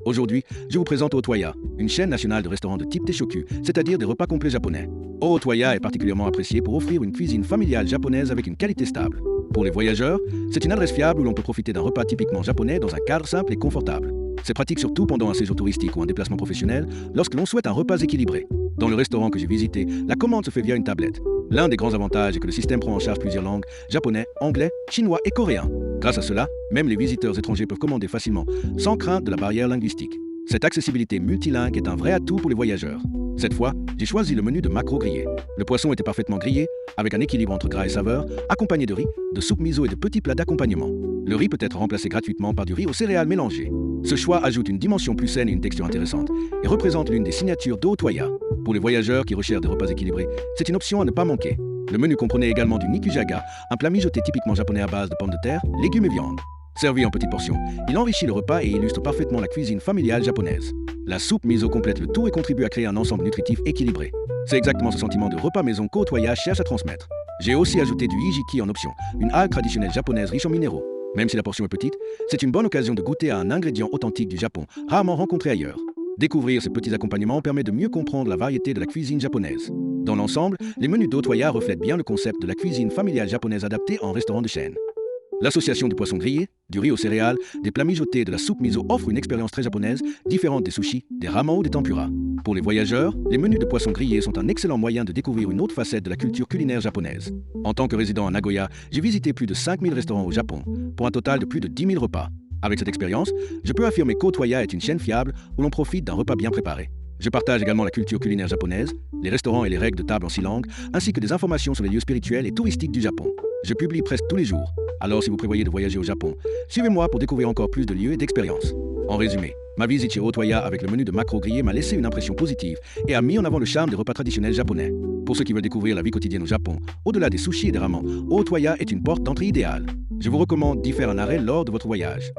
Aujourd'hui, je vous présente Otoya, une chaîne nationale de restaurants de type Teishoku, c'est-à-dire des repas complets japonais. Otoya est particulièrement apprécié pour offrir une cuisine familiale japonaise avec une qualité stable. Pour les voyageurs, c'est une adresse fiable où l'on peut profiter d'un repas typiquement japonais dans un cadre simple et confortable. C'est pratique surtout pendant un séjour touristique ou un déplacement professionnel, lorsque l'on souhaite un repas équilibré. Dans le restaurant que j'ai visité, la commande se fait via une tablette. L'un des grands avantages est que le système prend en charge plusieurs langues, japonais, anglais, chinois et coréen. Grâce à cela, même les visiteurs étrangers peuvent commander facilement, sans crainte de la barrière linguistique. Cette accessibilité multilingue est un vrai atout pour les voyageurs. Cette fois, j'ai choisi le menu de maquereau grillé. Le poisson était parfaitement grillé, avec un équilibre entre gras et saveur, accompagné de riz, de soupe miso et de petits plats d'accompagnement. Le riz peut être remplacé gratuitement par du riz aux céréales mélangées. Ce choix ajoute une dimension plus saine et une texture intéressante, et représente l'une des signatures d'Otoya. Pour les voyageurs qui recherchent des repas équilibrés, c'est une option à ne pas manquer. Le menu comprenait également du nikujaga, un plat mijoté typiquement japonais à base de pommes de terre, légumes et viande. Servi en petites portions, il enrichit le repas et illustre parfaitement la cuisine familiale japonaise. La soupe miso complète le tout et contribue à créer un ensemble nutritif équilibré. C'est exactement ce sentiment de repas maison qu'Otoya cherche à transmettre. J'ai aussi ajouté du hijiki en option, une algue traditionnelle japonaise riche en minéraux. Même si la portion est petite, c'est une bonne occasion de goûter à un ingrédient authentique du Japon, rarement rencontré ailleurs. Découvrir ces petits accompagnements permet de mieux comprendre la variété de la cuisine japonaise. Dans l'ensemble, les menus d'Otoya reflètent bien le concept de la cuisine familiale japonaise adaptée en restaurant de chaîne. L'association du poisson grillé, du riz aux céréales, des plats mijotés et de la soupe miso offre une expérience très japonaise, différente des sushis, des ramen ou des tempura. Pour les voyageurs, les menus de poisson grillé sont un excellent moyen de découvrir une autre facette de la culture culinaire japonaise. En tant que résident à Nagoya, j'ai visité plus de 5000 restaurants au Japon, pour un total de plus de 10 000 repas. Avec cette expérience, je peux affirmer qu'Otoya est une chaîne fiable où l'on profite d'un repas bien préparé. Je partage également la culture culinaire japonaise, les restaurants et les règles de table en 6 langues, ainsi que des informations sur les lieux spirituels et touristiques du Japon. Je publie presque tous les jours. Alors si vous prévoyez de voyager au Japon, suivez-moi pour découvrir encore plus de lieux et d'expériences. En résumé, ma visite chez Otoya avec le menu de maquereau grillé m'a laissé une impression positive et a mis en avant le charme des repas traditionnels japonais. Pour ceux qui veulent découvrir la vie quotidienne au Japon, au-delà des sushis et des ramen, Otoya est une porte d'entrée idéale. Je vous recommande d'y faire un arrêt lors de votre voyage.